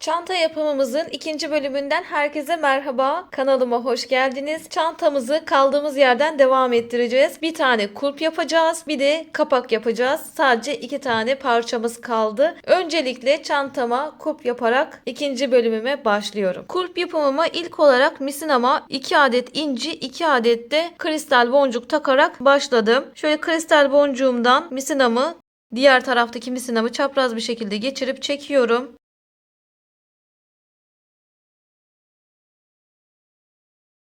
Çanta yapımımızın ikinci bölümünden herkese merhaba. Kanalıma hoş geldiniz. Çantamızı kaldığımız yerden devam ettireceğiz. Bir tane kulp yapacağız. Bir de kapak yapacağız. Sadece iki tane parçamız kaldı. Öncelikle çantama kulp yaparak ikinci bölümüme başlıyorum. Kulp yapımıma ilk olarak misinama 2 adet inci, 2 adet de kristal boncuk takarak başladım. Şöyle kristal boncuğumdan misinamı, diğer taraftaki misinamı çapraz bir şekilde geçirip çekiyorum.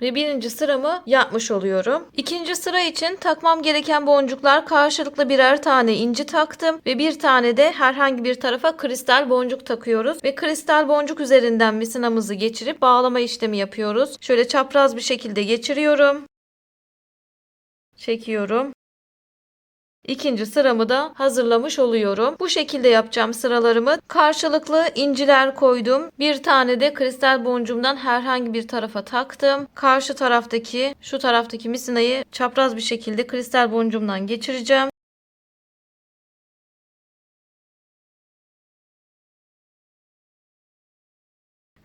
Ve birinci sıramı yapmış oluyorum. İkinci sıra için takmam gereken boncuklar karşılıklı birer tane inci taktım ve bir tane de herhangi bir tarafa kristal boncuk takıyoruz ve kristal boncuk üzerinden misinamızı geçirip bağlama işlemi yapıyoruz. Şöyle çapraz bir şekilde geçiriyorum. Çekiyorum. İkinci sıramı da hazırlamış oluyorum. Bu şekilde yapacağım sıralarımı. Karşılıklı inciler koydum. Bir tane de kristal boncuğumdan herhangi bir tarafa taktım. Karşı taraftaki, şu taraftaki misinayı çapraz bir şekilde kristal boncuğumdan geçireceğim.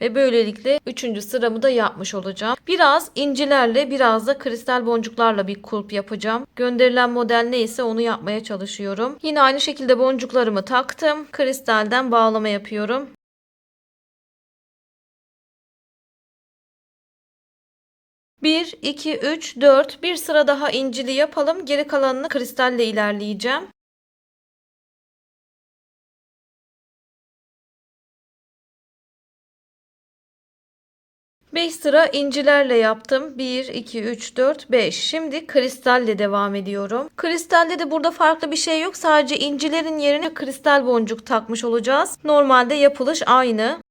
Ve böylelikle 3. sıramı da yapmış olacağım. Biraz incilerle biraz da kristal boncuklarla bir kulp yapacağım. Gönderilen model neyse onu yapmaya çalışıyorum. Yine aynı şekilde boncuklarımı taktım. Kristalden bağlama yapıyorum. 1, 2, 3, 4. Bir sıra daha incili yapalım. Geri kalanını kristalle ilerleyeceğim. 5 sıra incilerle yaptım. 1, 2, 3, 4, 5. Şimdi kristalle devam ediyorum. Kristalde de burada farklı bir şey yok. Sadece incilerin yerine kristal boncuk takmış olacağız. Normalde yapılış aynı.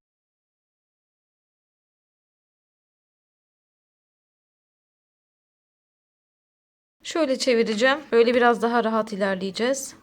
Şöyle çevireceğim. Böyle biraz daha rahat ilerleyeceğiz.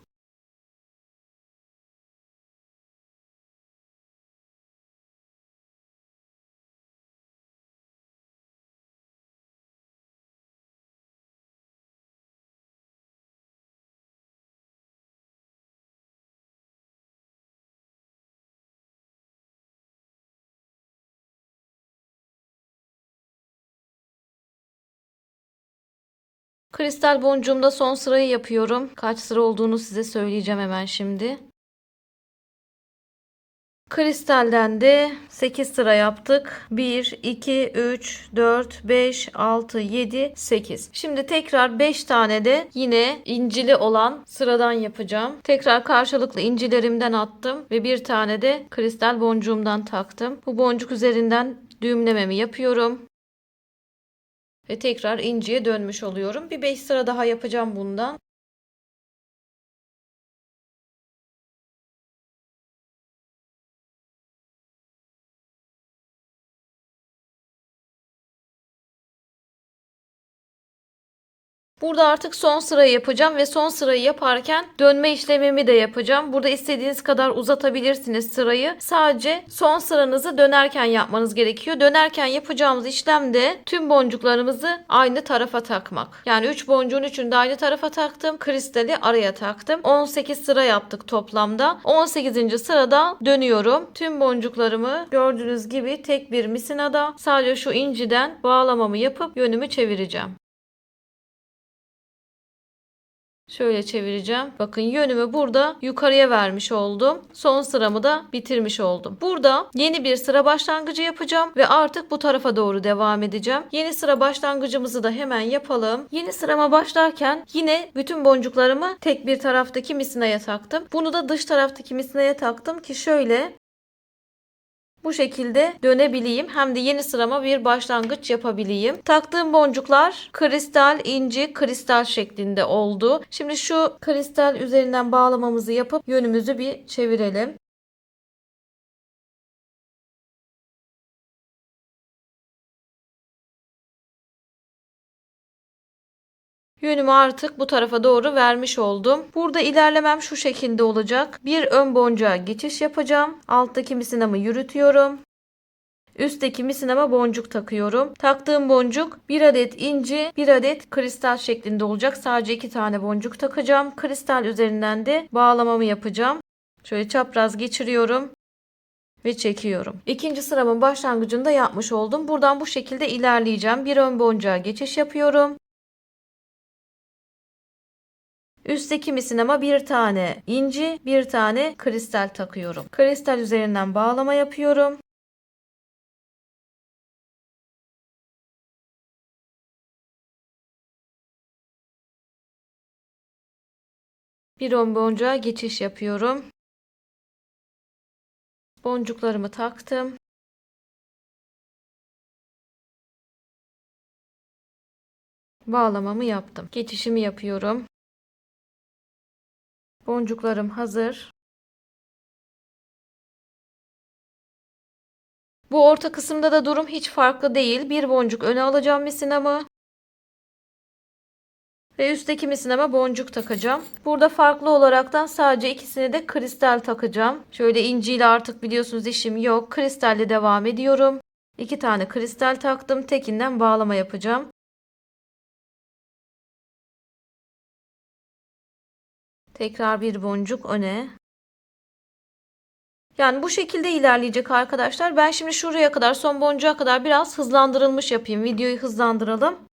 Kristal boncuğumda son sırayı yapıyorum. Kaç sıra olduğunu size söyleyeceğim hemen şimdi. Kristalden de 8 sıra yaptık. 1, 2, 3, 4, 5, 6, 7, 8. Şimdi tekrar 5 tane de yine incili olan sıradan yapacağım. Tekrar karşılıklı incilerimden attım ve bir tane de kristal boncuğumdan taktım. Bu boncuk üzerinden düğümlememi yapıyorum. Ve tekrar inciye dönmüş oluyorum. Bir 5 sıra daha yapacağım bundan. Burada artık son sırayı yapacağım ve son sırayı yaparken dönme işlemimi de yapacağım. Burada istediğiniz kadar uzatabilirsiniz sırayı. Sadece son sıranızı dönerken yapmanız gerekiyor. Dönerken yapacağımız işlemde tüm boncuklarımızı aynı tarafa takmak. Yani 3 boncuğun 3'ünü de aynı tarafa taktım. Kristali araya taktım. 18 sıra yaptık toplamda. 18. sırada dönüyorum. Tüm boncuklarımı gördüğünüz gibi tek bir misinada sadece şu inciden bağlamamı yapıp yönümü çevireceğim. Şöyle çevireceğim. Bakın yönümü burada yukarıya vermiş oldum. Son sıramı da bitirmiş oldum. Burada yeni bir sıra başlangıcı yapacağım ve artık bu tarafa doğru devam edeceğim. Yeni sıra başlangıcımızı da hemen yapalım. Yeni sırama başlarken yine bütün boncuklarımı tek bir taraftaki misinaya taktım. Bunu da dış taraftaki misinaya taktım ki şöyle bu şekilde dönebileyim. Hem de yeni sırama bir başlangıç yapabileyim. Taktığım boncuklar kristal, inci, kristal şeklinde oldu. Şimdi şu kristal üzerinden bağlamamızı yapıp yönümüzü bir çevirelim. Yönümü artık bu tarafa doğru vermiş oldum. Burada ilerlemem şu şekilde olacak. Bir ön boncuğa geçiş yapacağım. Alttaki misinamı yürütüyorum. Üstteki misinama boncuk takıyorum. Taktığım boncuk 1 adet inci, 1 adet kristal şeklinde olacak. Sadece 2 tane boncuk takacağım. Kristal üzerinden de bağlamamı yapacağım. Şöyle çapraz geçiriyorum. ve çekiyorum. İkinci sıramın başlangıcında yapmış oldum. Buradan bu şekilde ilerleyeceğim. Bir ön boncuğa geçiş yapıyorum. Üstteki misinama bir tane inci, bir tane kristal takıyorum. Kristal üzerinden bağlama yapıyorum. Bir ön boncuğa geçiş yapıyorum. Boncuklarımı taktım. Bağlamamı yaptım. Geçişimi yapıyorum. Boncuklarım hazır. Bu orta kısımda da durum hiç farklı değil. Bir boncuk öne alacağım misinamı. Ve üstteki misinama boncuk takacağım. Burada farklı olaraktan sadece ikisini de kristal takacağım. Şöyle inciyle artık biliyorsunuz işim yok. Kristalle devam ediyorum. 2 tane kristal taktım. Tekinden bağlama yapacağım. Tekrar bir boncuk öne. Yani bu şekilde ilerleyecek arkadaşlar. Ben şimdi şuraya kadar, son boncuğa kadar biraz hızlandırılmış yapayım. Videoyu hızlandıralım.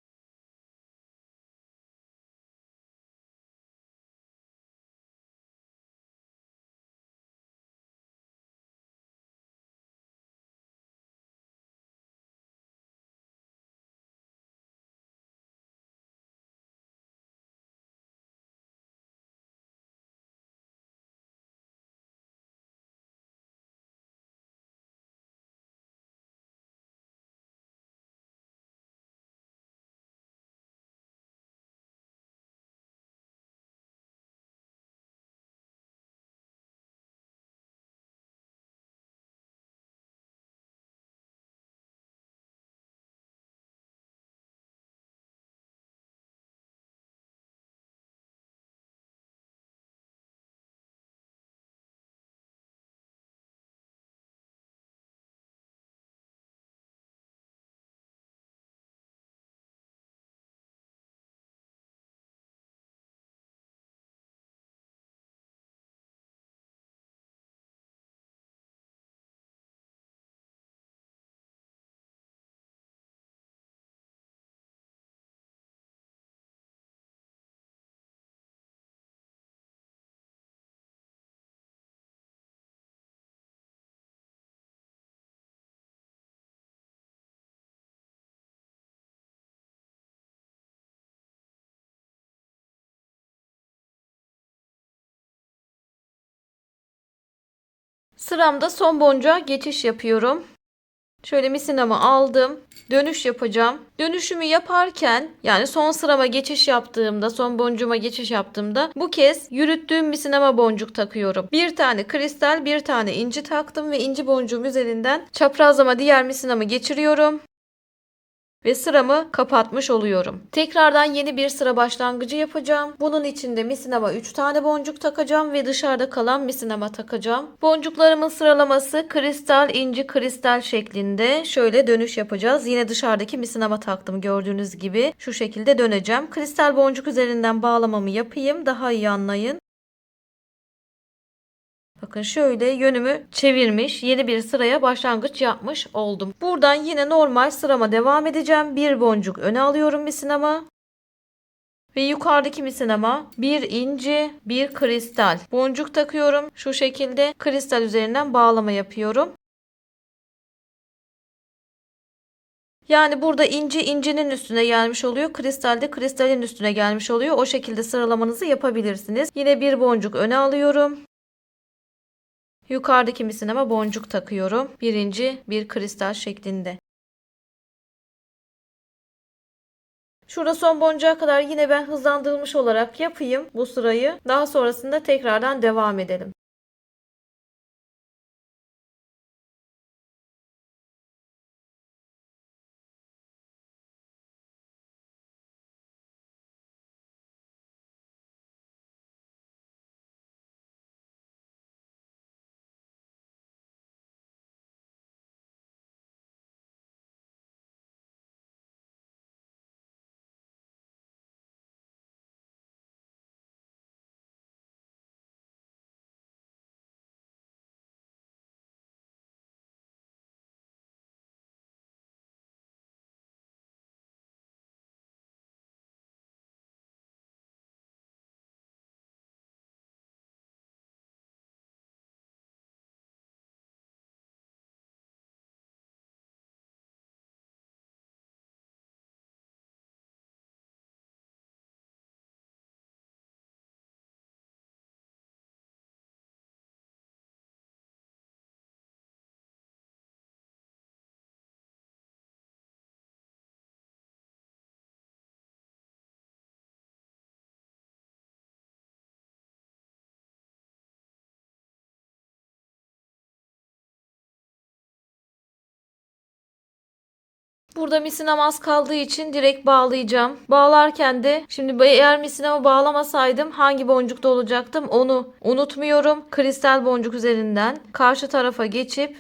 Sıramda son boncuğa geçiş yapıyorum. Şöyle misinamı aldım. Dönüş yapacağım. Dönüşümü yaparken, yani son sırama geçiş yaptığımda, son boncuğuma geçiş yaptığımda bu kez yürüttüğüm misinama boncuk takıyorum. Bir tane kristal, bir tane inci taktım ve inci boncuğum üzerinden çaprazlama diğer misinamı geçiriyorum. Ve sıramı kapatmış oluyorum. Tekrardan yeni bir sıra başlangıcı yapacağım. Bunun için de misinama 3 tane boncuk takacağım ve dışarıda kalan misinama takacağım. Boncuklarımın sıralaması kristal, inci, kristal şeklinde. Şöyle dönüş yapacağız. Yine dışarıdaki misinama taktım gördüğünüz gibi. Şu şekilde döneceğim. Kristal boncuk üzerinden bağlamamı yapayım. Daha iyi anlayın. Bakın şöyle yönümü çevirmiş, yeni bir sıraya başlangıç yapmış oldum. Buradan yine normal sırama devam edeceğim. Bir boncuk öne alıyorum misinama. Ve yukarıdaki misinama bir inci, bir kristal boncuk takıyorum. Şu şekilde kristal üzerinden bağlama yapıyorum. Yani burada inci incinin üstüne gelmiş oluyor. Kristal de kristalin üstüne gelmiş oluyor. O şekilde sıralamanızı yapabilirsiniz. Yine bir boncuk öne alıyorum. Yukarıdaki misinama boncuk takıyorum. Birinci bir kristal şeklinde. Şurada son boncuğa kadar yine ben hızlandırılmış olarak yapayım bu sırayı. Daha sonrasında tekrardan devam edelim. Burada misinam az kaldığı için direkt bağlayacağım. Bağlarken de şimdi eğer misinamı bağlamasaydım hangi boncukta olacaktım onu unutmuyorum. Kristal boncuk üzerinden karşı tarafa geçip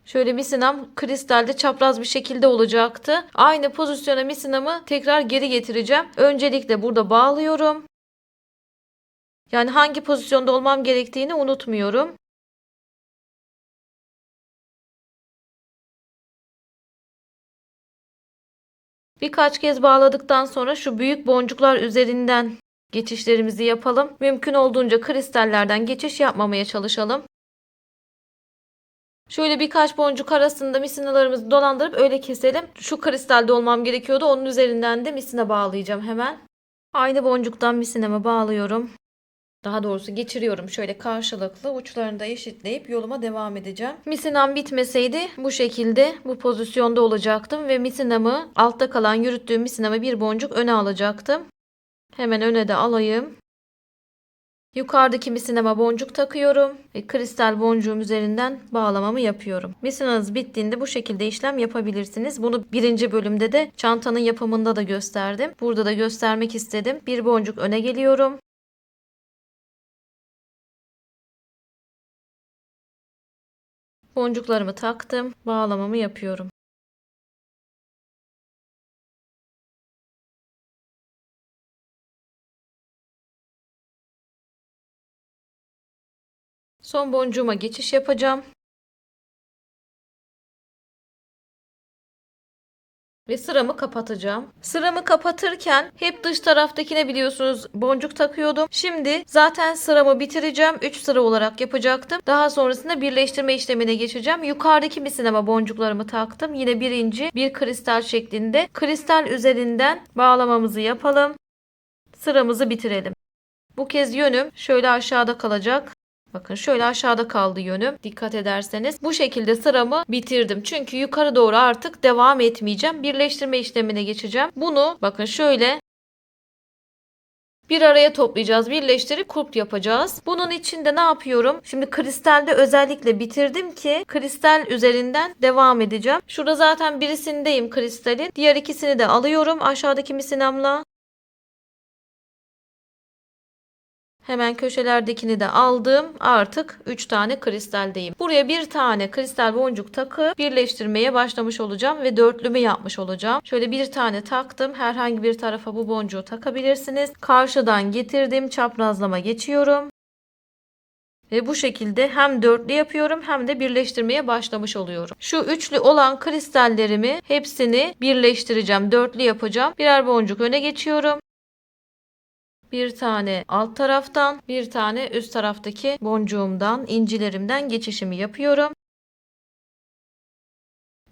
şöyle misinam kristalde çapraz bir şekilde olacaktı. Aynı pozisyona misinamı tekrar geri getireceğim. Öncelikle burada bağlıyorum. Yani hangi pozisyonda olmam gerektiğini unutmuyorum. Birkaç kez bağladıktan sonra şu büyük boncuklar üzerinden geçişlerimizi yapalım. Mümkün olduğunca kristallerden geçiş yapmamaya çalışalım. Şöyle birkaç boncuk arasında misinalarımızı dolandırıp öyle keselim. Şu kristalde olmam gerekiyordu. Onun üzerinden de misina bağlayacağım hemen. Aynı boncuktan misinamı bağlıyorum. Daha doğrusu geçiriyorum şöyle karşılıklı uçlarını da eşitleyip yoluma devam edeceğim. Misinam bitmeseydi bu şekilde bu pozisyonda olacaktım ve misinamı altta kalan yürüttüğüm misinamı bir boncuk öne alacaktım. Hemen öne de alayım. Yukarıdaki misinama boncuk takıyorum ve kristal boncuğum üzerinden bağlamamı yapıyorum. Misinanız bittiğinde bu şekilde işlem yapabilirsiniz. Bunu birinci bölümde de çantanın yapımında da gösterdim. Burada da göstermek istedim. Bir boncuk öne geliyorum. Boncuklarımı taktım. Bağlamamı yapıyorum. Son boncuğuma geçiş yapacağım. Ve sıramı kapatacağım. Sıramı kapatırken hep dış taraftakine biliyorsunuz boncuk takıyordum. Şimdi zaten sıramı bitireceğim. 3 sıra olarak yapacaktım. Daha sonrasında birleştirme işlemine geçeceğim. Yukarıdaki misinama boncuklarımı taktım. Yine birinci bir kristal şeklinde. Kristal üzerinden bağlamamızı yapalım. Sıramızı bitirelim. Bu kez yönüm şöyle aşağıda kalacak. Bakın şöyle aşağıda kaldı yönüm. Dikkat ederseniz bu şekilde sıramı bitirdim. Çünkü yukarı doğru artık devam etmeyeceğim. Birleştirme işlemine geçeceğim. Bunu bakın şöyle bir araya toplayacağız. Birleştirip kulp yapacağız. Bunun için de ne yapıyorum? Şimdi kristalde özellikle bitirdim ki kristal üzerinden devam edeceğim. Şurada zaten birisindeyim kristalin. Diğer ikisini de alıyorum aşağıdaki misinamla. Hemen köşelerdekini de aldım. Artık 3 tane kristaldeyim. Buraya bir tane kristal boncuk takıp birleştirmeye başlamış olacağım ve dörtlümü yapmış olacağım. Şöyle bir tane taktım. Herhangi bir tarafa bu boncuğu takabilirsiniz. Karşıdan getirdim. Çaprazlama geçiyorum. Ve bu şekilde hem dörtlü yapıyorum hem de birleştirmeye başlamış oluyorum. Şu üçlü olan kristallerimi hepsini birleştireceğim. Dörtlü yapacağım. Birer boncuk öne geçiyorum. Bir tane alt taraftan, bir tane üst taraftaki boncuğumdan, incilerimden geçişimi yapıyorum.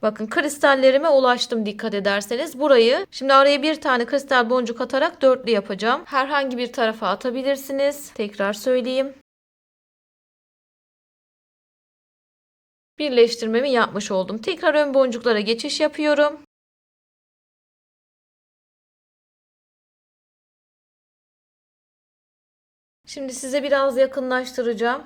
Bakın kristallerime ulaştım dikkat ederseniz. Burayı şimdi araya bir tane kristal boncuk atarak dörtlü yapacağım. Herhangi bir tarafa atabilirsiniz. Tekrar söyleyeyim. Birleştirmemi yapmış oldum. Tekrar ön boncuklara geçiş yapıyorum. Şimdi size biraz yakınlaştıracağım.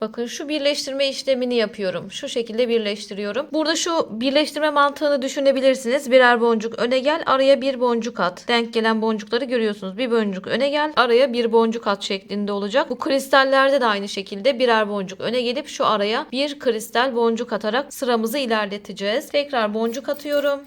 Bakın şu birleştirme işlemini yapıyorum. Şu şekilde birleştiriyorum. Burada şu birleştirme mantığını düşünebilirsiniz. Birer boncuk öne gel, araya bir boncuk at. Denk gelen boncukları görüyorsunuz. Bir boncuk öne gel, araya bir boncuk at şeklinde olacak. Bu kristallerde de aynı şekilde birer boncuk öne gelip şu araya bir kristal boncuk atarak sıramızı ilerleteceğiz. Tekrar boncuk atıyorum.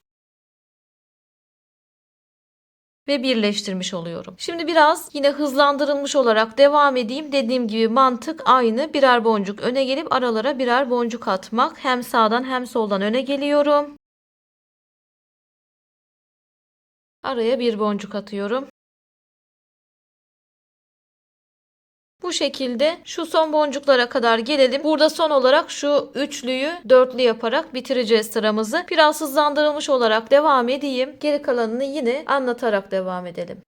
Ve birleştirmiş oluyorum. Şimdi biraz yine hızlandırılmış olarak devam edeyim. Dediğim gibi mantık aynı. Birer boncuk öne gelip aralara birer boncuk atmak. Hem sağdan hem soldan öne geliyorum. Araya bir boncuk atıyorum. Bu şekilde şu son boncuklara kadar gelelim. Burada son olarak şu üçlüyü dörtlü yaparak bitireceğiz sıramızı. Biraz hızlandırılmış olarak devam edeyim. Geri kalanını yine anlatarak devam edelim.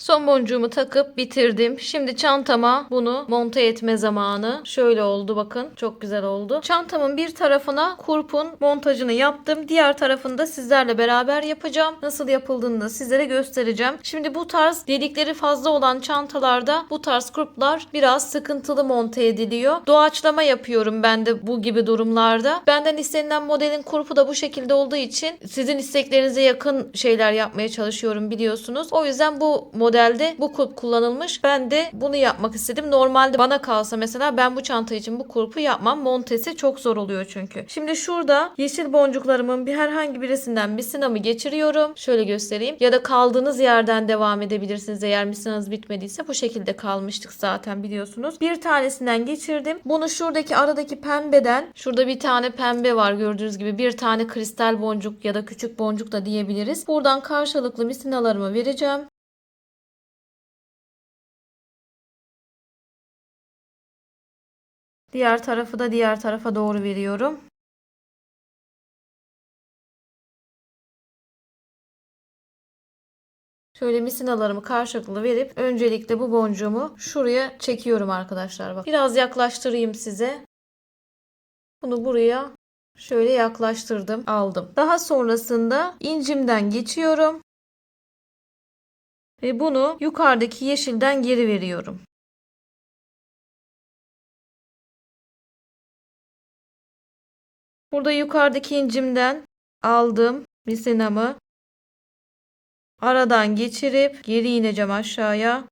Son boncuğumu takıp bitirdim. Şimdi çantama bunu monte etme zamanı. Şöyle oldu bakın. Çok güzel oldu. Çantamın bir tarafına kurpun montajını yaptım. Diğer tarafını da sizlerle beraber yapacağım. Nasıl yapıldığını da sizlere göstereceğim. Şimdi bu tarz delikleri fazla olan çantalarda bu tarz kurplar biraz sıkıntılı monte ediliyor. Doğaçlama yapıyorum ben de bu gibi durumlarda. Benden istenilen modelin kurpu da bu şekilde olduğu için sizin isteklerinize yakın şeyler yapmaya çalışıyorum biliyorsunuz. O yüzden bu modelde bu kulp kullanılmış. Ben de bunu yapmak istedim. Normalde bana kalsa mesela ben bu çanta için bu kulpu yapmam. Montesi çok zor oluyor çünkü. Şimdi şurada yeşil boncuklarımın herhangi birisinden misinamı geçiriyorum. Şöyle göstereyim. Ya da kaldığınız yerden devam edebilirsiniz. Eğer misinanız bitmediyse bu şekilde kalmıştık zaten biliyorsunuz. Bir tanesinden geçirdim. Bunu şuradaki aradaki pembeden, şurada bir tane pembe var gördüğünüz gibi. Bir tane kristal boncuk ya da küçük boncuk da diyebiliriz. Buradan karşılıklı misinalarımı vereceğim. Diğer tarafı da diğer tarafa doğru veriyorum. Şöyle misinalarımı karşılıklı verip öncelikle bu boncuğumu şuraya çekiyorum arkadaşlar. Bak. Biraz yaklaştırayım size. Bunu buraya şöyle yaklaştırdım, aldım. Daha sonrasında incimden geçiyorum. Ve bunu yukarıdaki yeşilden geri veriyorum. Burada yukarıdaki incimden aldım misinamı. Aradan geçirip geri ineceğim aşağıya.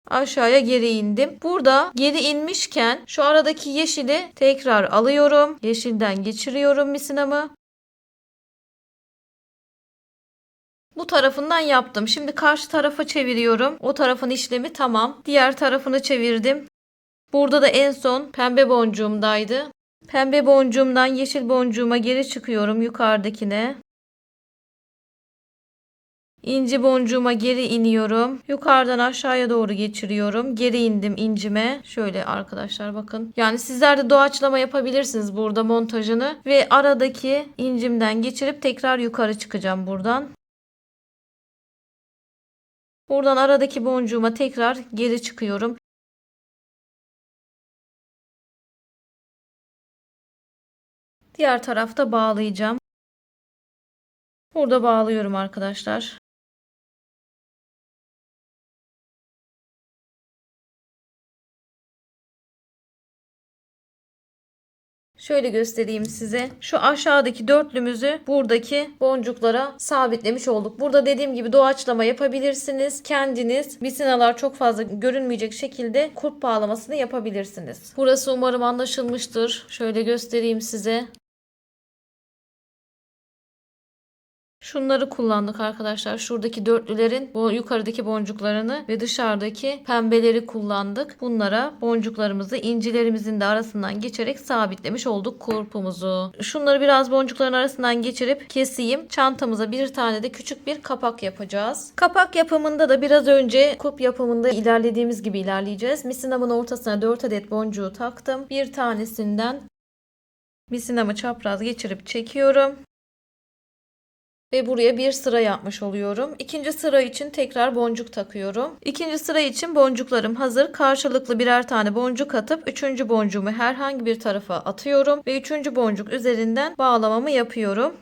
Aşağıya geri indim. Burada geri inmişken şu aradaki yeşili tekrar alıyorum. Yeşilden geçiriyorum misinamı. Bu tarafından yaptım. Şimdi karşı tarafa çeviriyorum. O tarafın işlemi tamam. Diğer tarafını çevirdim. Burada da en son pembe boncuğumdaydı. Pembe boncuğumdan yeşil boncuğuma geri çıkıyorum yukarıdakine. İnci boncuğuma geri iniyorum. Yukarıdan aşağıya doğru geçiriyorum. Geri indim incime. Şöyle arkadaşlar bakın. Yani sizler de doğaçlama yapabilirsiniz burada montajını. Ve aradaki incimden geçirip tekrar yukarı çıkacağım buradan. Buradan aradaki boncuğuma tekrar geri çıkıyorum. Diğer tarafta bağlayacağım. Burada bağlıyorum arkadaşlar. Şöyle göstereyim size. Şu aşağıdaki dörtlümüzü buradaki boncuklara sabitlemiş olduk. Burada dediğim gibi doğaçlama yapabilirsiniz. Kendiniz misinalar çok fazla görünmeyecek şekilde kurp bağlamasını yapabilirsiniz. Burası umarım anlaşılmıştır. Şöyle göstereyim size. Şunları kullandık arkadaşlar. Şuradaki dörtlülerin bu yukarıdaki boncuklarını ve dışarıdaki pembeleri kullandık. Bunlara boncuklarımızı incilerimizin de arasından geçerek sabitlemiş olduk kurpumuzu. Şunları biraz boncukların arasından geçirip keseyim. Çantamıza bir tane de küçük bir kapak yapacağız. Kapak yapımında da biraz önce kurp yapımında ilerlediğimiz gibi ilerleyeceğiz. Misinamın ortasına 4 adet boncuğu taktım. Bir tanesinden misinamı çapraz geçirip çekiyorum. Ve buraya bir sıra yapmış oluyorum. İkinci sıra için tekrar boncuk takıyorum. İkinci sıra için boncuklarım hazır. Karşılıklı birer tane boncuk atıp üçüncü boncuğumu herhangi bir tarafa atıyorum. Ve üçüncü boncuk üzerinden bağlamamı yapıyorum.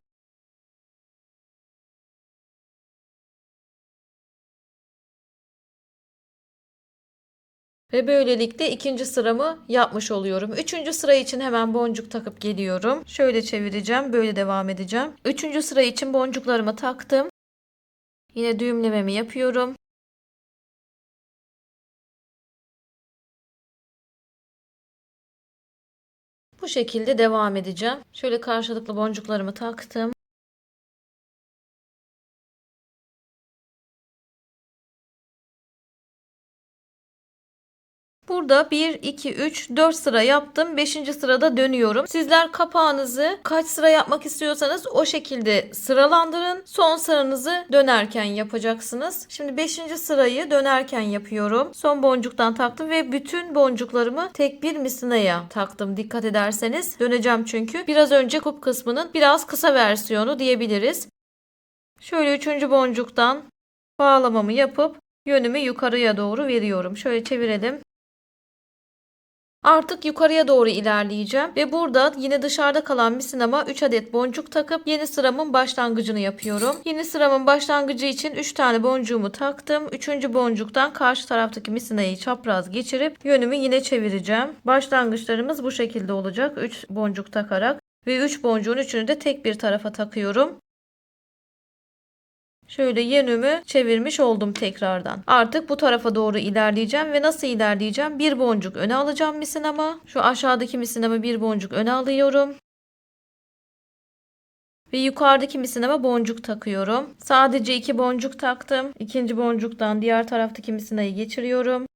Ve böylelikle ikinci sıramı yapmış oluyorum. Üçüncü sıra için hemen boncuk takıp geliyorum. Şöyle çevireceğim. Böyle devam edeceğim. Üçüncü sıra için boncuklarımı taktım. Yine düğümlememi yapıyorum. Bu şekilde devam edeceğim. Şöyle karşılıklı boncuklarımı taktım. Burada 1, 2, 3, 4 sıra yaptım. 5. sırada dönüyorum. Sizler kapağınızı kaç sıra yapmak istiyorsanız o şekilde sıralandırın. Son sıranızı dönerken yapacaksınız. Şimdi 5. sırayı dönerken yapıyorum. Son boncuktan taktım ve bütün boncuklarımı tek bir misinaya taktım. Dikkat ederseniz döneceğim çünkü. Biraz önce kup kısmının biraz kısa versiyonu diyebiliriz. Şöyle üçüncü boncuktan bağlamamı yapıp yönümü yukarıya doğru veriyorum. Şöyle çevirelim. Artık yukarıya doğru ilerleyeceğim ve burada yine dışarıda kalan misinama 3 adet boncuk takıp yeni sıramın başlangıcını yapıyorum. Yeni sıramın başlangıcı için 3 tane boncuğumu taktım. 3. boncuktan karşı taraftaki misinayı çapraz geçirip yönümü yine çevireceğim. Başlangıçlarımız bu şekilde olacak. 3 boncuk takarak ve 3 boncuğun üçünü de tek bir tarafa takıyorum. Şöyle yönümü çevirmiş oldum tekrardan. Artık bu tarafa doğru ilerleyeceğim ve nasıl ilerleyeceğim? Bir boncuk öne alacağım misinama. Şu aşağıdaki misinama bir boncuk öne alıyorum. Ve yukarıdaki misinama boncuk takıyorum. Sadece 2 boncuk taktım. İkinci boncuktan diğer taraftaki misinayı geçiriyorum.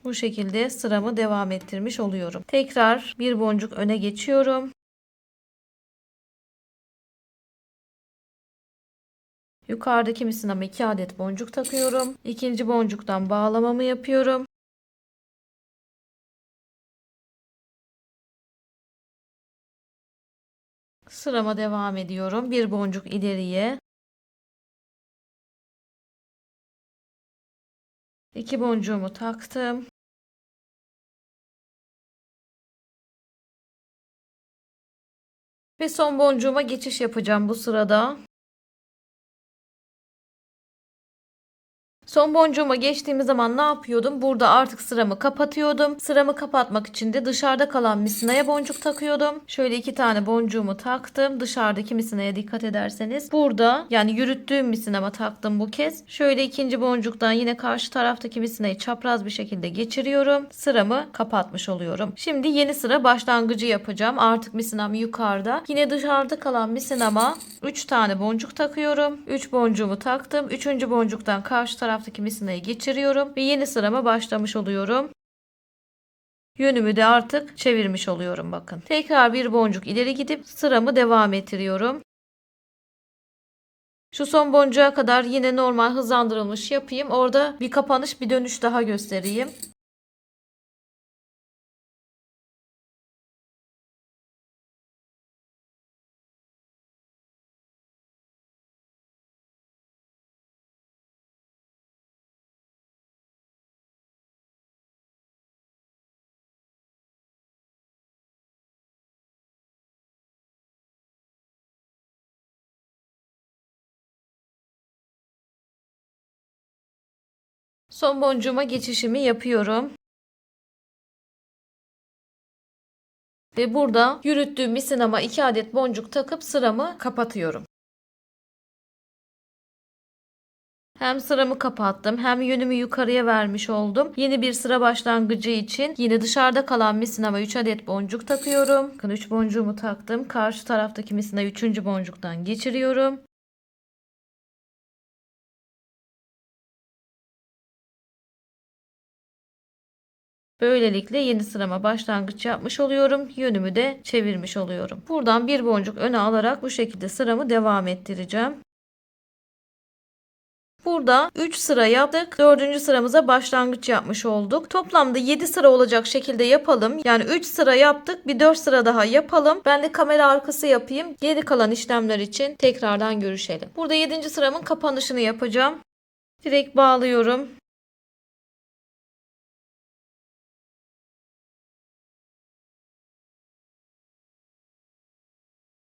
Bu şekilde sıramı devam ettirmiş oluyorum. Tekrar bir boncuk öne geçiyorum. Yukarıdaki misinama 2 adet boncuk takıyorum. İkinci boncuktan bağlamamı yapıyorum. Sırama devam ediyorum. Bir boncuk ileriye. 2 boncuğumu taktım. Ve son boncuğuma geçiş yapacağım bu sırada. Son boncuğuma geçtiğimiz zaman ne yapıyordum? Burada artık sıramı kapatıyordum. Sıramı kapatmak için de dışarıda kalan misinaya boncuk takıyordum. Şöyle 2 tane boncuğumu taktım. Dışarıdaki misinaya dikkat ederseniz. Burada yani yürüttüğüm misinama taktım bu kez. Şöyle ikinci boncuktan yine karşı taraftaki misinayı çapraz bir şekilde geçiriyorum. Sıramı kapatmış oluyorum. Şimdi yeni sıra başlangıcı yapacağım. Artık misinam yukarıda. Yine dışarıda kalan misinama 3 tane boncuk takıyorum. 3 boncuğumu taktım. 3. boncuktan karşı taraftaki misinayı geçiriyorum ve yeni sırama başlamış oluyorum. Yönümü de artık çevirmiş oluyorum bakın. Tekrar bir boncuk ileri gidip sıramı devam ettiriyorum. Şu son boncuğa kadar yine normal hızlandırılmış yapayım. Orada bir kapanış, bir dönüş daha göstereyim. Son boncuğuma geçişimi yapıyorum. Ve burada yürüttüğüm misinama 2 adet boncuk takıp sıramı kapatıyorum. Hem sıramı kapattım hem yönümü yukarıya vermiş oldum. Yeni bir sıra başlangıcı için yine dışarıda kalan misinama 3 adet boncuk takıyorum. Bakın 3 boncuğumu taktım. Karşı taraftaki misina 3. boncuktan geçiriyorum. Böylelikle yeni sırama başlangıç yapmış oluyorum. Yönümü de çevirmiş oluyorum. Buradan bir boncuk öne alarak bu şekilde sıramı devam ettireceğim. Burada 3 sıra yaptık. 4. sıramıza başlangıç yapmış olduk. Toplamda 7 sıra olacak şekilde yapalım. Yani 3 sıra yaptık. Bir 4 sıra daha yapalım. Ben de kamera arkası yapayım. Geri kalan işlemler için tekrardan görüşelim. Burada 7. sıramın kapanışını yapacağım. Direkt bağlıyorum.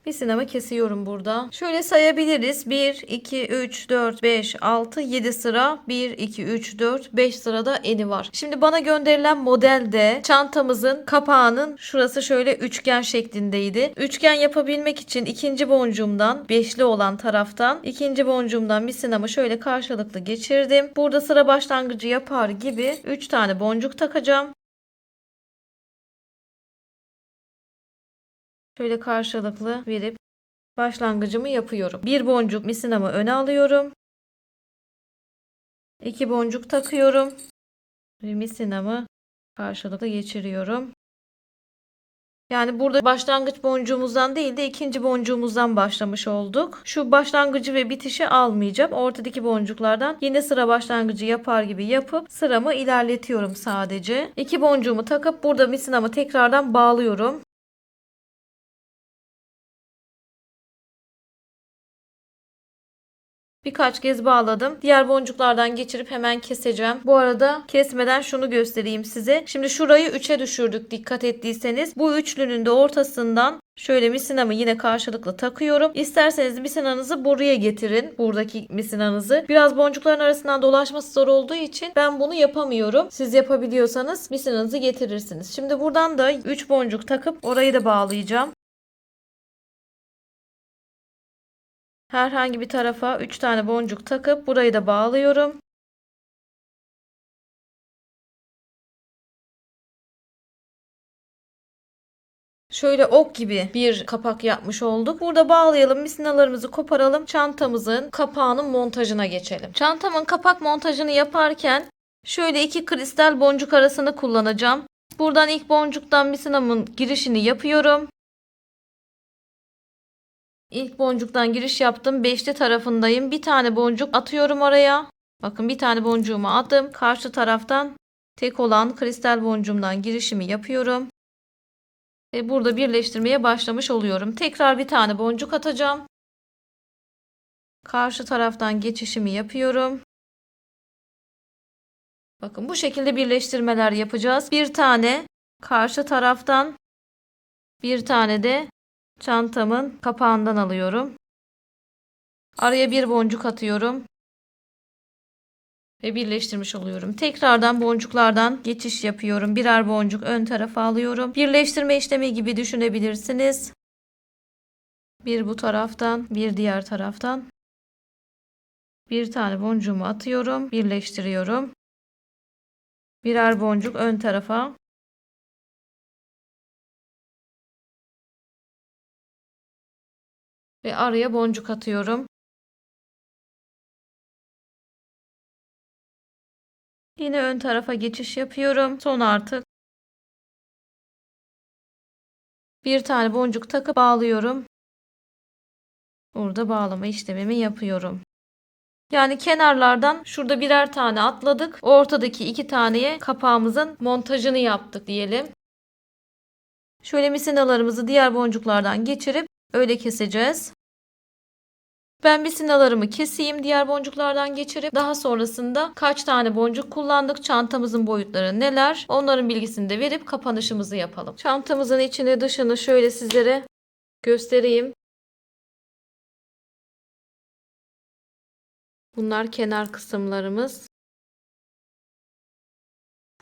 Misinamı kesiyorum burada. Şöyle sayabiliriz. 1, 2, 3, 4, 5, 6, 7 sıra. 1, 2, 3, 4, 5 sırada eni var. Şimdi bana gönderilen modelde çantamızın kapağının şurası şöyle üçgen şeklindeydi. Üçgen yapabilmek için ikinci boncuğumdan, beşli olan taraftan ikinci boncuğumdan misinamı şöyle karşılıklı geçirdim. Burada sıra başlangıcı yapar gibi 3 tane boncuk takacağım. Şöyle karşılıklı verip başlangıcımı yapıyorum. Bir boncuk misinamı öne alıyorum. 2 boncuk takıyorum. Ve misinamı karşılıklı geçiriyorum. Yani burada başlangıç boncuğumuzdan değil de ikinci boncuğumuzdan başlamış olduk. Şu başlangıcı ve bitişi almayacağım. Ortadaki boncuklardan yine sıra başlangıcı yapar gibi yapıp sıramı ilerletiyorum sadece. 2 boncuğumu takıp burada misinamı tekrardan bağlıyorum. Birkaç kez bağladım. Diğer boncuklardan geçirip hemen keseceğim. Bu arada kesmeden şunu göstereyim size. Şimdi şurayı 3'e düşürdük dikkat ettiyseniz. Bu üçlünün de ortasından şöyle misinamı yine karşılıklı takıyorum. İsterseniz misinanızı buraya getirin. Buradaki misinanızı. Biraz boncukların arasından dolaşması zor olduğu için ben bunu yapamıyorum. Siz yapabiliyorsanız misinanızı getirirsiniz. Şimdi buradan da 3 boncuk takıp orayı da bağlayacağım. Herhangi bir tarafa 3 tane boncuk takıp burayı da bağlıyorum. Şöyle ok gibi bir kapak yapmış olduk. Burada bağlayalım, misinalarımızı koparalım. Çantamızın kapağının montajına geçelim. Çantamın kapak montajını yaparken şöyle 2 kristal boncuk arasını kullanacağım. Buradan ilk boncuktan misinamın girişini yapıyorum. İlk boncuktan giriş yaptım. Beşli tarafındayım. Bir tane boncuk atıyorum oraya. Bakın bir tane boncuğumu attım. Karşı taraftan tek olan kristal boncuğumdan girişimi yapıyorum. Ve burada birleştirmeye başlamış oluyorum. Tekrar bir tane boncuk atacağım. Karşı taraftan geçişimi yapıyorum. Bakın bu şekilde birleştirmeler yapacağız. Bir tane karşı taraftan, bir tane de çantamın kapağından alıyorum. Araya bir boncuk atıyorum. Ve birleştirmiş oluyorum. Tekrardan boncuklardan geçiş yapıyorum. Birer boncuk ön tarafa alıyorum. Birleştirme işlemi gibi düşünebilirsiniz. Bir bu taraftan, bir diğer taraftan. Bir tane boncuğumu atıyorum. Birleştiriyorum. Birer boncuk ön tarafa. Ve araya boncuk atıyorum. Yine ön tarafa geçiş yapıyorum. Son artık. Bir tane boncuk takıp bağlıyorum. Burada bağlama işlemimi yapıyorum. Yani kenarlardan şurada birer tane atladık. Ortadaki 2 taneye kapağımızın montajını yaptık diyelim. Şöyle misinalarımızı diğer boncuklardan geçirip öyle keseceğiz. Ben misinalarımı keseyim diğer boncuklardan geçirip daha sonrasında kaç tane boncuk kullandık, çantamızın boyutları neler, onların bilgisini de verip kapanışımızı yapalım. Çantamızın içini dışını şöyle sizlere göstereyim. Bunlar kenar kısımlarımız.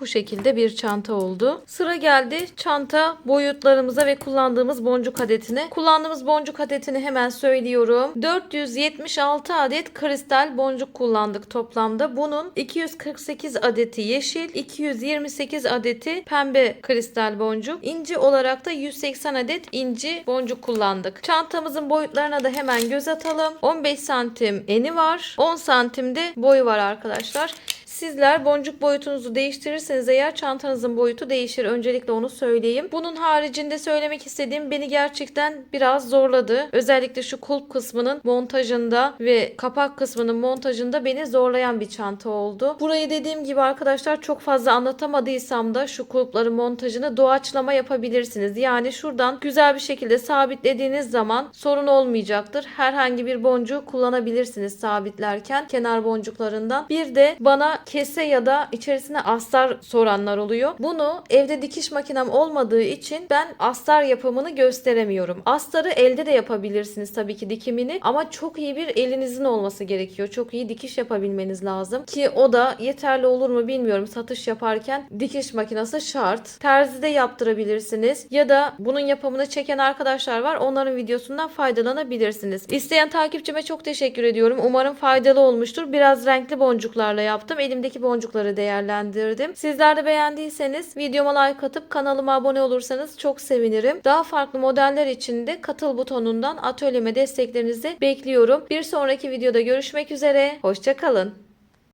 Bu şekilde bir çanta oldu. Sıra geldi çanta boyutlarımıza ve kullandığımız boncuk adetine. Kullandığımız boncuk adetini hemen söylüyorum. 476 adet kristal boncuk kullandık toplamda. Bunun 248 adeti yeşil, 228 adeti pembe kristal boncuk. İnci olarak da 180 adet inci boncuk kullandık. Çantamızın boyutlarına da hemen göz atalım. 15 santim eni var. 10 santim de boyu var arkadaşlar. Sizler boncuk boyutunuzu değiştirirseniz eğer çantanızın boyutu değişir. Öncelikle onu söyleyeyim. Bunun haricinde söylemek istediğim beni gerçekten biraz zorladı. Özellikle şu kulp kısmının montajında ve kapak kısmının montajında beni zorlayan bir çanta oldu. Burayı dediğim gibi arkadaşlar çok fazla anlatamadıysam da şu kulpların montajını doğaçlama yapabilirsiniz. Yani şuradan güzel bir şekilde sabitlediğiniz zaman sorun olmayacaktır. Herhangi bir boncuğu kullanabilirsiniz sabitlerken kenar boncuklarından. Bir de bana kese ya da içerisine astar soranlar oluyor. Bunu evde dikiş makinem olmadığı için ben astar yapımını gösteremiyorum. Astarı elde de yapabilirsiniz tabii ki dikimini ama çok iyi bir elinizin olması gerekiyor. Çok iyi dikiş yapabilmeniz lazım ki o da yeterli olur mu bilmiyorum. Satış yaparken dikiş makinesi şart. Terzide yaptırabilirsiniz ya da bunun yapımını çeken arkadaşlar var. Onların videosundan faydalanabilirsiniz. İsteyen takipçime çok teşekkür ediyorum. Umarım faydalı olmuştur. Biraz renkli boncuklarla yaptım. Elimdeki boncukları değerlendirdim. Sizler de beğendiyseniz videoma like atıp kanalıma abone olursanız çok sevinirim. Daha farklı modeller için de katıl butonundan atölyeme desteklerinizi bekliyorum. Bir sonraki videoda görüşmek üzere. Hoşça kalın.